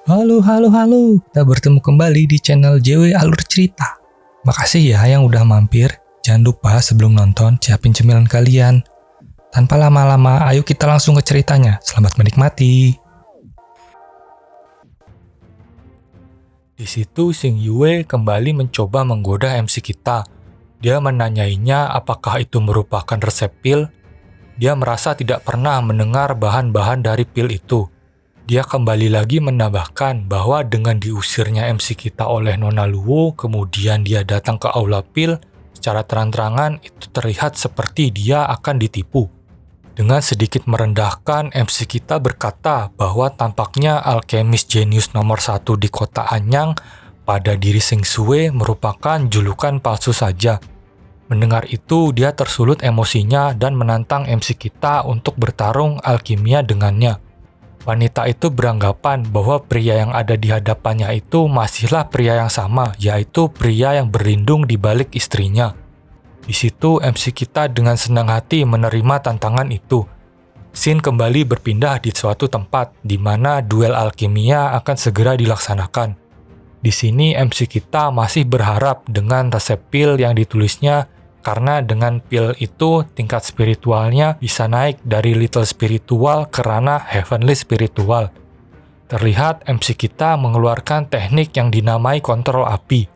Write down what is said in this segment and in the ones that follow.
Halo, halo, halo. Kita bertemu kembali di channel JW Alur Cerita. Makasih ya yang udah mampir. Jangan lupa sebelum nonton, siapin cemilan kalian. Tanpa lama-lama, ayo kita langsung ke ceritanya. Selamat menikmati. Di situ Xing Yue kembali mencoba menggoda MC kita. Dia menanyainya apakah itu merupakan resep pil. Dia merasa tidak pernah mendengar bahan-bahan dari pil itu. Dia kembali lagi menambahkan bahwa dengan diusirnya MC kita oleh Nona Luo, kemudian dia datang ke aula pil, secara terang-terangan itu terlihat seperti dia akan ditipu. Dengan sedikit merendahkan, MC kita berkata bahwa tampaknya alkemis jenius nomor 1 di kota Anyang pada diri Xing Yue merupakan julukan palsu saja. Mendengar itu, dia tersulut emosinya dan menantang MC kita untuk bertarung alkimia dengannya. Wanita itu beranggapan bahwa pria yang ada di hadapannya itu masihlah pria yang sama, yaitu pria yang berlindung di balik istrinya. Di situ MC kita dengan senang hati menerima tantangan itu. Scene kembali berpindah di suatu tempat di mana duel alkimia akan segera dilaksanakan. Di sini MC kita masih berharap dengan resep pil yang ditulisnya, karena dengan pil itu tingkat spiritualnya bisa naik dari little spiritual ke ranah heavenly spiritual. Terlihat MC kita mengeluarkan teknik yang dinamai kontrol api.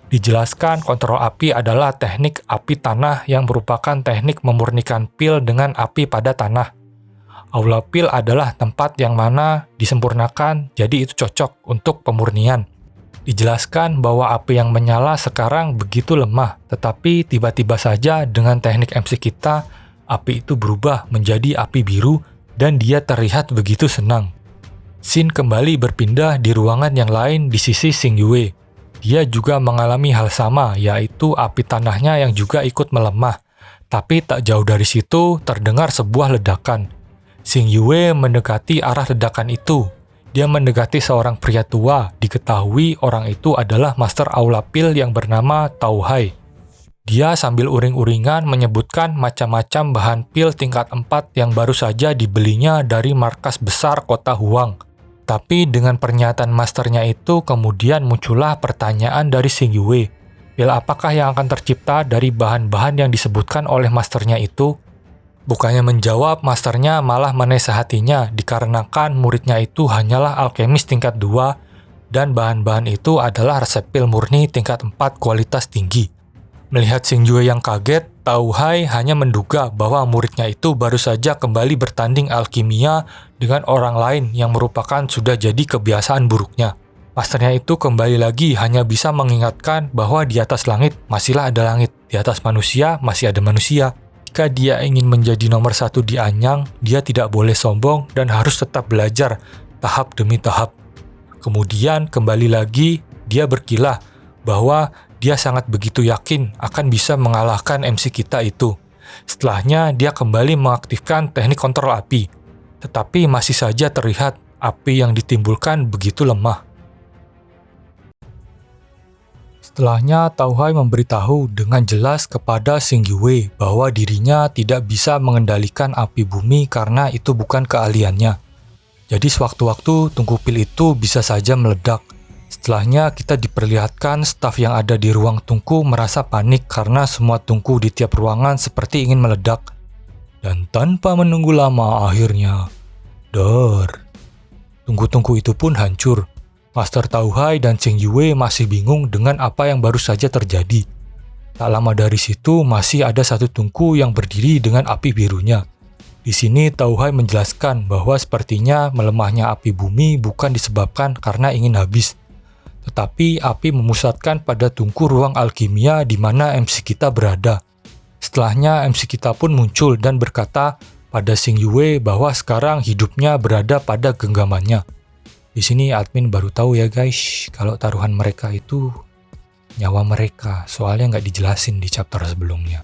Dijelaskan kontrol api adalah teknik api tanah yang merupakan teknik memurnikan pil dengan api pada tanah. Aula pil adalah tempat yang mana disempurnakan, jadi itu cocok untuk pemurnian. Dijelaskan bahwa api yang menyala sekarang begitu lemah, tetapi tiba-tiba saja dengan teknik MC kita, api itu berubah menjadi api biru dan dia terlihat begitu senang. Scene kembali berpindah di ruangan yang lain di sisi Xing Yue. Dia juga mengalami hal sama, yaitu api tanahnya yang juga ikut melemah. Tapi tak jauh dari situ terdengar sebuah ledakan. Xing Yue mendekati arah ledakan itu. Dia mendekati seorang pria tua, diketahui orang itu adalah master aula pil yang bernama Tao Hai. Dia sambil uring-uringan menyebutkan macam-macam bahan pil tingkat 4 yang baru saja dibelinya dari markas besar kota Huang. Tapi dengan pernyataan masternya itu kemudian muncullah pertanyaan dari Xing Yue. Pil apakah yang akan tercipta dari bahan-bahan yang disebutkan oleh masternya itu? Bukannya menjawab, masternya malah menasehatinya dikarenakan muridnya itu hanyalah alkemis tingkat 2 dan bahan-bahan itu adalah resep pil murni tingkat 4 kualitas tinggi. Melihat Xing Yue yang kaget, Tao Hai hanya menduga bahwa muridnya itu baru saja kembali bertanding alkimia dengan orang lain yang merupakan sudah jadi kebiasaan buruknya. Masternya itu kembali lagi hanya bisa mengingatkan bahwa di atas langit masihlah ada langit, di atas manusia masih ada manusia. Jika dia ingin menjadi nomor 1 di Anyang, dia tidak boleh sombong dan harus tetap belajar tahap demi tahap. Kemudian kembali lagi, dia berkilah bahwa dia sangat begitu yakin akan bisa mengalahkan MC kita itu. Setelahnya, dia kembali mengaktifkan teknik kontrol api. Tetapi masih saja terlihat api yang ditimbulkan begitu lemah. Setelahnya, Tao Hai memberitahu dengan jelas kepada Xing Yue bahwa dirinya tidak bisa mengendalikan api bumi karena itu bukan keahliannya. Jadi sewaktu-waktu tungku pil itu bisa saja meledak. Setelahnya kita diperlihatkan staf yang ada di ruang tungku merasa panik karena semua tungku di tiap ruangan seperti ingin meledak. Dan tanpa menunggu lama akhirnya, tungku-tungku itu pun hancur. Master Tao Hai dan Xing Yue masih bingung dengan apa yang baru saja terjadi. Tak lama dari situ masih ada satu tungku yang berdiri dengan api birunya. Di sini Tao Hai menjelaskan bahwa sepertinya melemahnya api bumi bukan disebabkan karena ingin habis, tetapi api memusatkan pada tungku ruang alkimia di mana MC kita berada. Setelahnya MC kita pun muncul dan berkata pada Xing Yue bahwa sekarang hidupnya berada pada genggamannya. Di sini admin baru tahu ya guys, kalau taruhan mereka itu nyawa mereka, soalnya nggak dijelasin di chapter sebelumnya.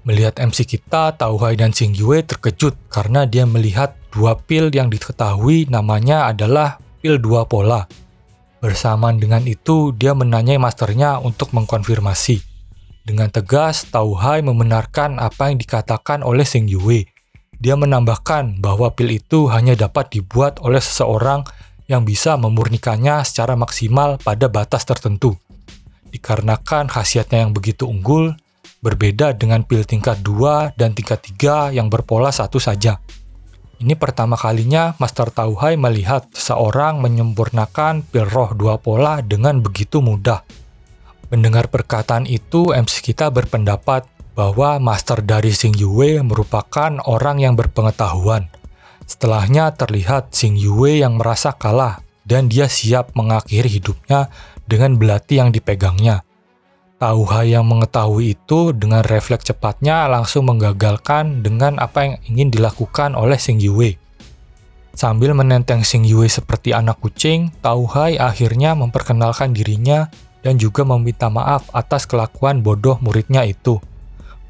Melihat MC kita, Tao Hai dan Xing Yue terkejut karena dia melihat dua pil yang diketahui namanya adalah pil 2 pola. Bersamaan dengan itu, dia menanyai masternya untuk mengkonfirmasi. Dengan tegas, Tao Hai membenarkan apa yang dikatakan oleh Xing Yue. Dia menambahkan bahwa pil itu hanya dapat dibuat oleh seseorang yang bisa memurnikannya secara maksimal pada batas tertentu. Dikarenakan khasiatnya yang begitu unggul, berbeda dengan pil tingkat 2 dan tingkat 3 yang berpola satu saja. Ini pertama kalinya Master Tau Hai melihat seseorang menyempurnakan pil roh 2 pola dengan begitu mudah. Mendengar perkataan itu, MC kita berpendapat bahwa master dari Xing Yue merupakan orang yang berpengetahuan. Setelahnya terlihat Xing Yue yang merasa kalah dan dia siap mengakhiri hidupnya dengan belati yang dipegangnya. Tau Hai yang mengetahui itu dengan refleks cepatnya langsung menggagalkan dengan apa yang ingin dilakukan oleh Xing Yue. Sambil menenteng Xing Yue seperti anak kucing, Tau Hai akhirnya memperkenalkan dirinya dan juga meminta maaf atas kelakuan bodoh muridnya itu.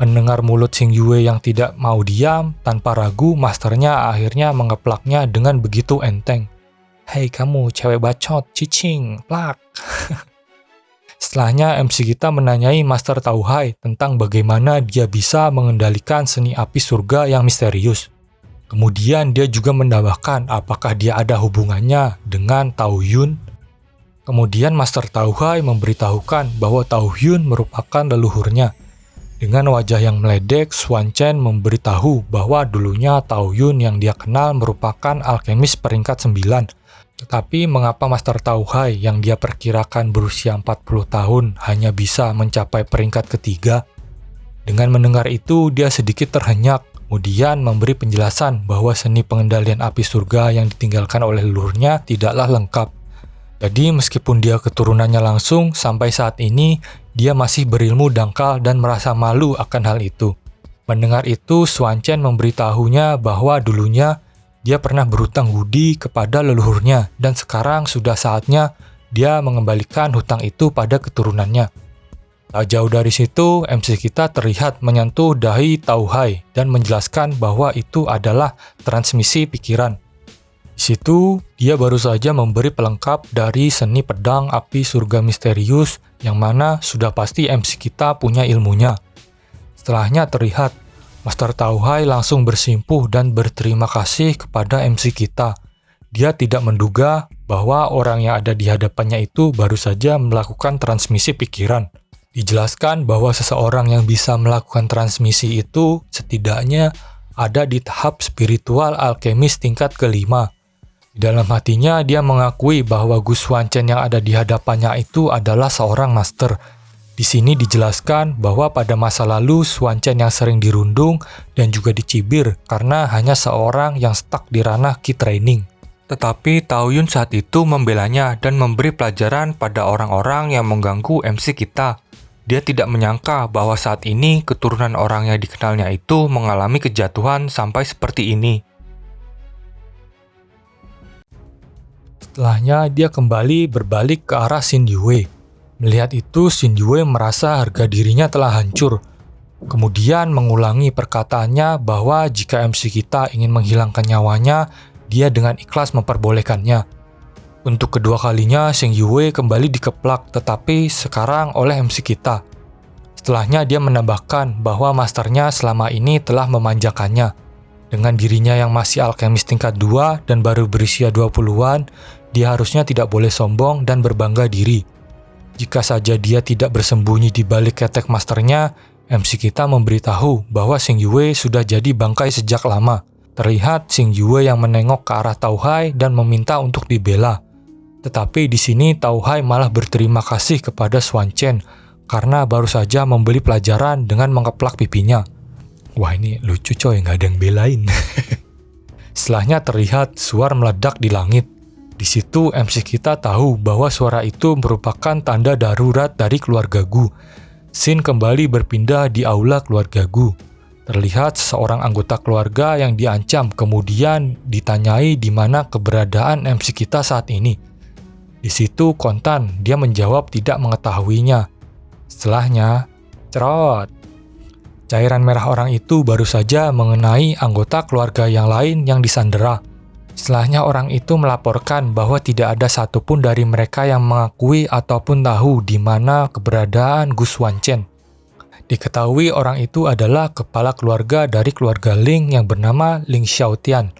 Mendengar mulut Xing Yue yang tidak mau diam, tanpa ragu masternya akhirnya mengeplaknya dengan begitu enteng. "Hei kamu cewek bacot, cicing, plak." Setelahnya MC kita menanyai Master Tau Hai tentang bagaimana dia bisa mengendalikan seni api surga yang misterius. Kemudian dia juga menambahkan apakah dia ada hubungannya dengan Tao Yun. Kemudian Master Tau Hai memberitahukan bahwa Tao Yun merupakan leluhurnya. Dengan wajah yang meledek, Xuan Chen memberitahu bahwa dulunya Tao Yun yang dia kenal merupakan alkemis peringkat 9. Tetapi mengapa Master Tau Hai yang dia perkirakan berusia 40 tahun hanya bisa mencapai peringkat ketiga? Dengan mendengar itu, dia sedikit terhenyak, kemudian memberi penjelasan bahwa seni pengendalian api surga yang ditinggalkan oleh leluhurnya tidaklah lengkap. Jadi meskipun dia keturunannya langsung, sampai saat ini dia masih berilmu dangkal dan merasa malu akan hal itu. Mendengar itu, Xuan Chen memberitahunya bahwa dulunya dia pernah berhutang budi kepada leluhurnya dan sekarang sudah saatnya dia mengembalikan hutang itu pada keturunannya. Tak jauh dari situ, MC kita terlihat menyentuh dahi Tau Hai dan menjelaskan bahwa itu adalah transmisi pikiran. Di situ, dia baru saja memberi pelengkap dari seni pedang api surga misterius yang mana sudah pasti MC kita punya ilmunya. Setelahnya terlihat Master Tau Hai langsung bersimpuh dan berterima kasih kepada MC kita. Dia tidak menduga bahwa orang yang ada di hadapannya itu baru saja melakukan transmisi pikiran. Dijelaskan bahwa seseorang yang bisa melakukan transmisi itu setidaknya ada di tahap spiritual alkemis tingkat kelima. Di dalam hatinya dia mengakui bahwa Gu Xuan Chen yang ada di hadapannya itu adalah seorang master. Di sini dijelaskan bahwa pada masa lalu Xuan Chen yang sering dirundung dan juga dicibir karena hanya seorang yang stuck di ranah Ki Training. Tetapi Tao Yun saat itu membelanya dan memberi pelajaran pada orang-orang yang mengganggu MC kita. Dia tidak menyangka bahwa saat ini keturunan orang yang dikenalnya itu mengalami kejatuhan sampai seperti ini. Setelahnya dia kembali berbalik ke arah Xin Yue. Melihat itu, Xin Yue merasa harga dirinya telah hancur. Kemudian mengulangi perkataannya bahwa jika MC kita ingin menghilangkan nyawanya, dia dengan ikhlas memperbolehkannya. Untuk kedua kalinya, Xing Yue kembali dikeplak, tetapi sekarang oleh MC kita. Setelahnya dia menambahkan bahwa masternya selama ini telah memanjakannya. Dengan dirinya yang masih alkemis tingkat 2 dan baru berusia 20-an, dia harusnya tidak boleh sombong dan berbangga diri. Jika saja dia tidak bersembunyi di balik ketek masternya, MC kita memberitahu bahwa Xing Yue sudah jadi bangkai sejak lama. Terlihat Xing Yue yang menengok ke arah Tau Hai dan meminta untuk dibela. Tetapi di sini Tau Hai malah berterima kasih kepada Xuan Chen karena baru saja memberi pelajaran dengan mengeplak pipinya. Wah, ini lucu coy, nggak ada yang belain. Setelahnya terlihat suara meledak di langit. Di situ MC kita tahu bahwa suara itu merupakan tanda darurat dari keluarga Gu. Scene kembali berpindah di aula keluarga Gu. Terlihat seseorang anggota keluarga yang diancam kemudian ditanyai di mana keberadaan MC kita saat ini. Di situ kontan dia menjawab tidak mengetahuinya. Setelahnya, cerot. Cairan merah orang itu baru saja mengenai anggota keluarga yang lain yang disandera. Setelahnya orang itu melaporkan bahwa tidak ada satupun dari mereka yang mengakui ataupun tahu di mana keberadaan Gu Xuan Chen. Diketahui orang itu adalah kepala keluarga dari keluarga Ling yang bernama Ling Xiaotian.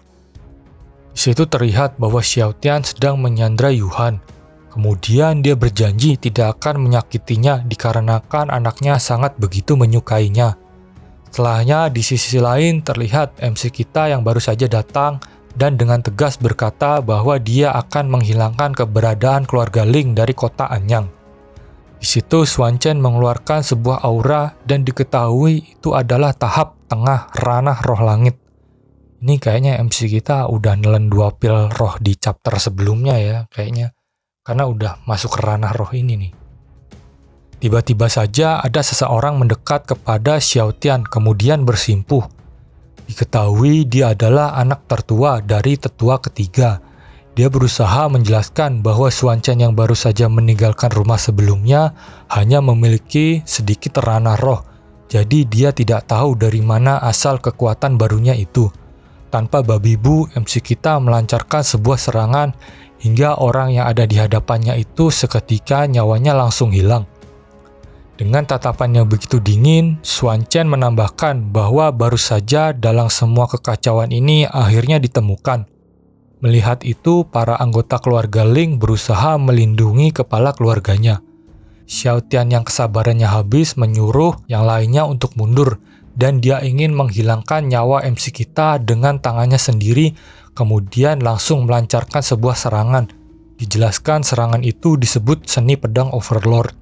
Di Di situ terlihat bahwa Xiao Tian sedang menyandra Yuhan. Kemudian dia berjanji tidak akan menyakitinya dikarenakan anaknya sangat begitu menyukainya. Setelahnya di sisi lain terlihat MC kita yang baru saja datang dan dengan tegas berkata bahwa dia akan menghilangkan keberadaan keluarga Ling dari kota Anyang. Di situ Xuan Chen mengeluarkan sebuah aura dan diketahui itu adalah tahap tengah ranah roh langit. Ini kayaknya MC kita udah nelen 2 pil roh di chapter sebelumnya ya kayaknya. Karena udah masuk ke ranah roh ini nih. Tiba-tiba saja ada seseorang mendekat kepada Xiao Tian kemudian bersimpuh. Diketahui dia adalah anak tertua dari tetua ketiga. Dia berusaha menjelaskan bahwa Xuan Chen yang baru saja meninggalkan rumah sebelumnya hanya memiliki sedikit ranah roh. Jadi dia tidak tahu dari mana asal kekuatan barunya itu. Tanpa babi bu, MC kita melancarkan sebuah serangan hingga orang yang ada di hadapannya itu seketika nyawanya langsung hilang. Dengan tatapan yang begitu dingin, Xuan Chen menambahkan bahwa baru saja dalam semua kekacauan ini akhirnya ditemukan. Melihat itu, para anggota keluarga Ling berusaha melindungi kepala keluarganya. Xiao Tian yang kesabarannya habis menyuruh yang lainnya untuk mundur, dan dia ingin menghilangkan nyawa MC kita dengan tangannya sendiri, kemudian langsung melancarkan sebuah serangan. Dijelaskan serangan itu disebut seni pedang Overlord.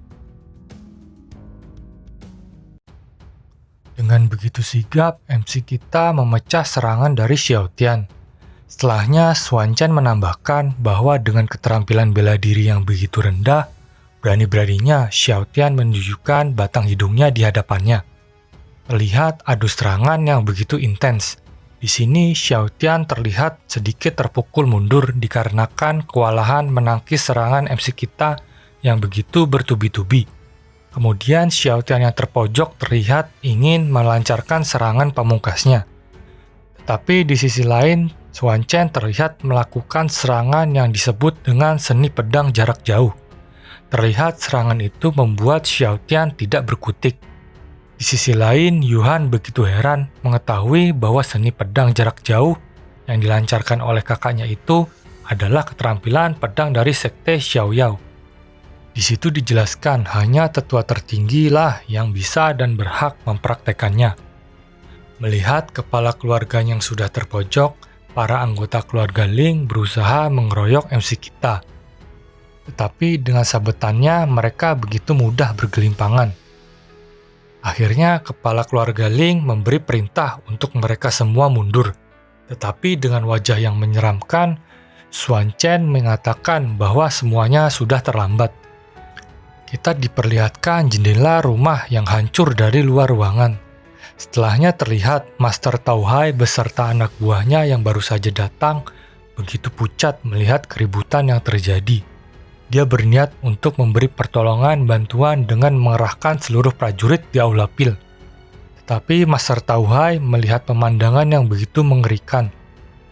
Dengan begitu sigap, MC kita memecah serangan dari Xiao Tian. Setelahnya, Xuan Chen menambahkan bahwa dengan keterampilan bela diri yang begitu rendah, berani-beraninya Xiao Tian menunjukkan batang hidungnya di hadapannya. Terlihat adu serangan yang begitu intens. Di sini Xiao Tian terlihat sedikit terpukul mundur dikarenakan kewalahan menangkis serangan MC kita yang begitu bertubi-tubi. Kemudian Xiao Tian yang terpojok terlihat ingin melancarkan serangan pamungkasnya. Tetapi di sisi lain, Xuan Chen terlihat melakukan serangan yang disebut dengan seni pedang jarak jauh. Terlihat serangan itu membuat Xiao Tian tidak berkutik. Di sisi lain, Yuhan begitu heran mengetahui bahwa seni pedang jarak jauh yang dilancarkan oleh kakaknya itu adalah keterampilan pedang dari sekte Xiaoyao. Di situ dijelaskan hanya tetua tertinggi lah yang bisa dan berhak mempraktekannya. Melihat kepala keluarga yang sudah terpojok, para anggota keluarga Ling berusaha mengeroyok MC kita. Tetapi dengan sabetannya mereka begitu mudah bergelimpangan. Akhirnya kepala keluarga Ling memberi perintah untuk mereka semua mundur. Tetapi dengan wajah yang menyeramkan, Xuan Chen mengatakan bahwa semuanya sudah terlambat. Kita diperlihatkan jendela rumah yang hancur dari luar ruangan. Setelahnya terlihat Master Tao Hai beserta anak buahnya yang baru saja datang begitu pucat melihat keributan yang terjadi. Dia berniat untuk memberi pertolongan bantuan dengan mengerahkan seluruh prajurit di Aula Pil. Tetapi Master Tao Hai melihat pemandangan yang begitu mengerikan,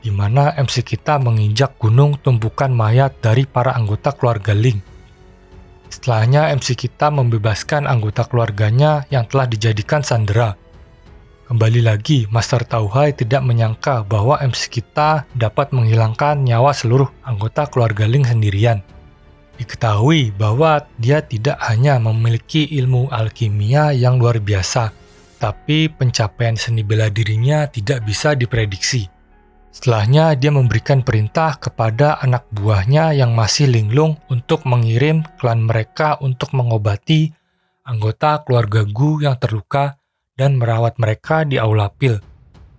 di mana MC kita menginjak gunung tumpukan mayat dari para anggota keluarga Ling. Setelahnya MC kita membebaskan anggota keluarganya yang telah dijadikan sandera. Kembali lagi, Master Tao Hai tidak menyangka bahwa MC kita dapat menghilangkan nyawa seluruh anggota keluarga Ling sendirian. Diketahui bahwa dia tidak hanya memiliki ilmu alkimia yang luar biasa, tapi pencapaian seni bela dirinya tidak bisa diprediksi. Setelahnya dia memberikan perintah kepada anak buahnya yang masih linglung untuk mengirim klan mereka untuk mengobati anggota keluarga Gu yang terluka dan merawat mereka di Aula Pil.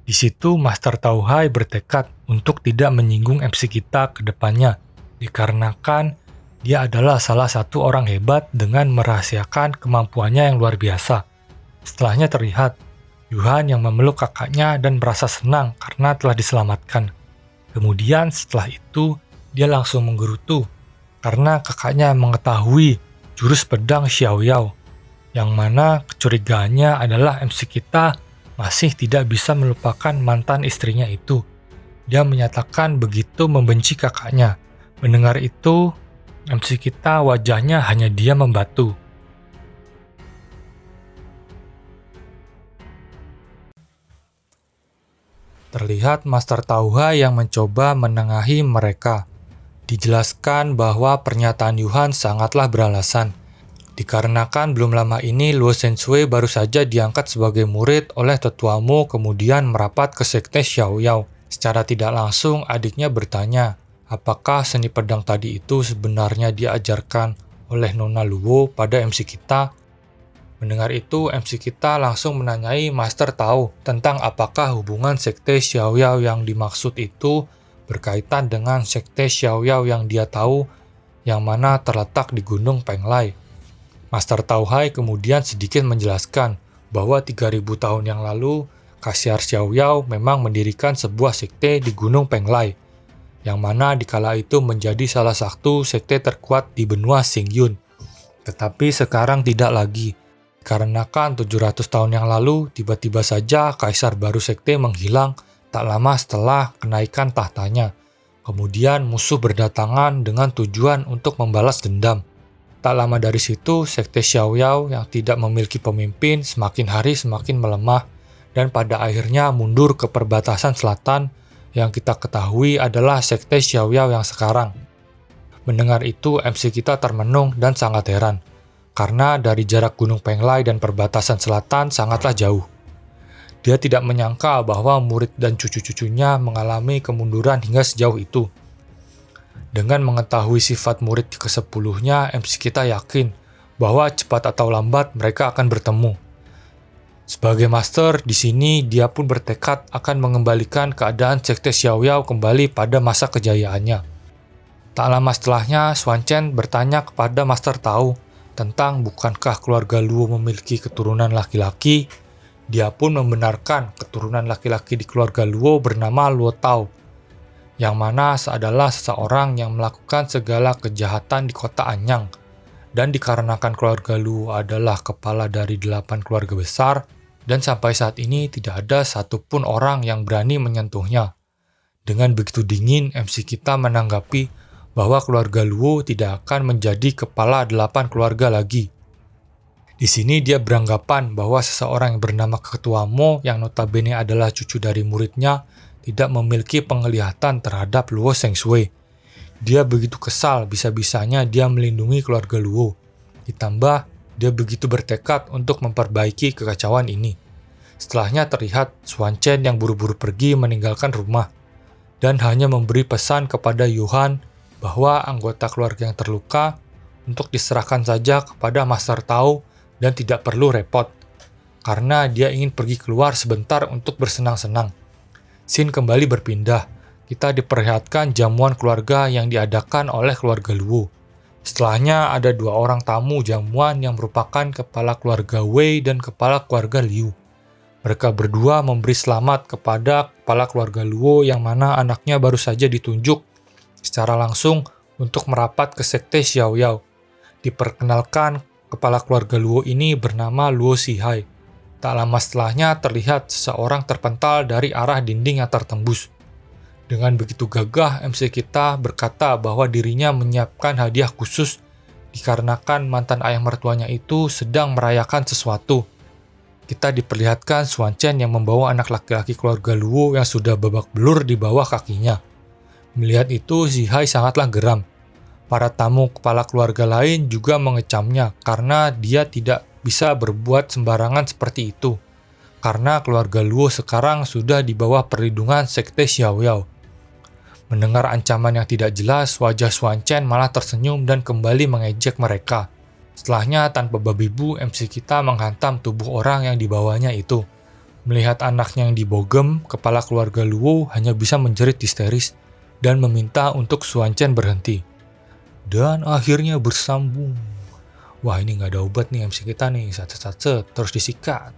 Di situ Master Tao Hai bertekad untuk tidak menyinggung MC kita ke depannya, dikarenakan dia adalah salah satu orang hebat dengan merahasiakan kemampuannya yang luar biasa. Setelahnya terlihat Yuhan yang memeluk kakaknya dan merasa senang karena telah diselamatkan. Kemudian setelah itu dia langsung menggerutu karena kakaknya mengetahui jurus pedang Xiaoyao, yang mana kecurigaannya adalah MC kita masih tidak bisa melupakan mantan istrinya itu. Dia menyatakan begitu membenci kakaknya. Mendengar itu, MC kita wajahnya hanya diam membatu. Terlihat Master Tauhai yang mencoba menengahi mereka. Dijelaskan bahwa pernyataan Yuhan sangatlah beralasan. Dikarenakan belum lama ini Luo Zhenxue baru saja diangkat sebagai murid oleh Tetua Mo kemudian merapat ke sekte Xiaoyao. Secara tidak langsung adiknya bertanya, apakah seni pedang tadi itu sebenarnya diajarkan oleh Nona Luo pada MC kita? Mendengar itu, MC kita langsung menanyai Master Tao tentang apakah hubungan sekte Xiaoyao yang dimaksud itu berkaitan dengan sekte Xiaoyao yang dia tahu yang mana terletak di Gunung Penglai. Master Tauhai kemudian sedikit menjelaskan bahwa 3000 tahun yang lalu, Kaisar Xiaoyao memang mendirikan sebuah sekte di Gunung Penglai, yang mana dikala itu menjadi salah satu sekte terkuat di benua Xingyun. Tetapi sekarang tidak lagi. Dikarenakan 700 tahun yang lalu, tiba-tiba saja kaisar baru sekte menghilang tak lama setelah kenaikan tahtanya. Kemudian musuh berdatangan dengan tujuan untuk membalas dendam. Tak lama dari situ, sekte Xiaoyao yang tidak memiliki pemimpin semakin hari semakin melemah dan pada akhirnya mundur ke perbatasan selatan yang kita ketahui adalah sekte Xiaoyao yang sekarang. Mendengar itu, MC kita termenung dan sangat heran. Karena dari jarak Gunung Penglai dan perbatasan selatan sangatlah jauh. Dia tidak menyangka bahwa murid dan cucu-cucunya mengalami kemunduran hingga sejauh itu. Dengan mengetahui sifat murid ke-10-nya, MC kita yakin bahwa cepat atau lambat mereka akan bertemu. Sebagai master, di sini dia pun bertekad akan mengembalikan keadaan sekte Xiaoyao kembali pada masa kejayaannya. Tak lama setelahnya, Xuan Chen bertanya kepada Master Tao tentang bukankah keluarga Luo memiliki keturunan laki-laki. Dia pun membenarkan keturunan laki-laki di keluarga Luo bernama Luo Tao, yang mana adalah seseorang yang melakukan segala kejahatan di kota Anyang. Dan dikarenakan keluarga Luo adalah kepala dari 8 keluarga besar, dan sampai saat ini tidak ada satupun orang yang berani menyentuhnya. Dengan begitu dingin, MC kita menanggapi bahwa keluarga Luo tidak akan menjadi kepala 8 keluarga lagi. Di sini dia beranggapan bahwa seseorang yang bernama Ketua Mo yang notabene adalah cucu dari muridnya tidak memiliki penglihatan terhadap Luo Zhenxue. Dia begitu kesal bisa-bisanya dia melindungi keluarga Luo. Ditambah, dia begitu bertekad untuk memperbaiki kekacauan ini. Setelahnya terlihat Xuan Chen yang buru-buru pergi meninggalkan rumah dan hanya memberi pesan kepada Yuhan bahwa anggota keluarga yang terluka untuk diserahkan saja kepada Master Tao dan tidak perlu repot, karena dia ingin pergi keluar sebentar untuk bersenang-senang. Scene kembali berpindah, kita diperlihatkan jamuan keluarga yang diadakan oleh keluarga Luo. Setelahnya ada 2 orang tamu jamuan yang merupakan kepala keluarga Wei dan kepala keluarga Liu. Mereka berdua memberi selamat kepada kepala keluarga Luo yang mana anaknya baru saja ditunjuk secara langsung untuk merapat ke sekte Xiaoyao. Diperkenalkan, kepala keluarga Luo ini bernama Luo Zihai. Tak lama setelahnya terlihat seseorang terpental dari arah dinding yang tertembus. Dengan begitu gagah, MC kita berkata bahwa dirinya menyiapkan hadiah khusus dikarenakan mantan ayah mertuanya itu sedang merayakan sesuatu. Kita diperlihatkan Xuan Chen yang membawa anak laki-laki keluarga Luo yang sudah babak belur di bawah kakinya. Melihat itu, Zihai sangatlah geram. Para tamu kepala keluarga lain juga mengecamnya karena dia tidak bisa berbuat sembarangan seperti itu. Karena keluarga Luo sekarang sudah di bawah perlindungan sekte Xiaoyao. Mendengar ancaman yang tidak jelas, wajah Xuan Chen malah tersenyum dan kembali mengejek mereka. Setelahnya, tanpa babi bu, MC kita menghantam tubuh orang yang dibawanya itu. Melihat anaknya yang dibogem, kepala keluarga Luo hanya bisa menjerit histeris dan meminta untuk Xuan Chen berhenti. Dan akhirnya bersambung. Wah, ini nggak ada obat nih MC kita nih, sacet-sacet, terus disikat.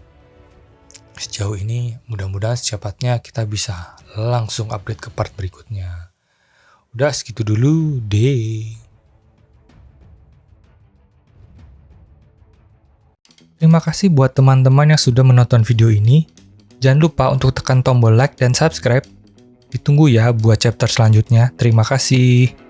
Sejauh ini, mudah-mudahan secepatnya kita bisa langsung update ke part berikutnya. Udah segitu dulu deh. Terima kasih buat teman-teman yang sudah menonton video ini. Jangan lupa untuk tekan tombol like dan subscribe. Ditunggu ya buat chapter selanjutnya. Terima kasih.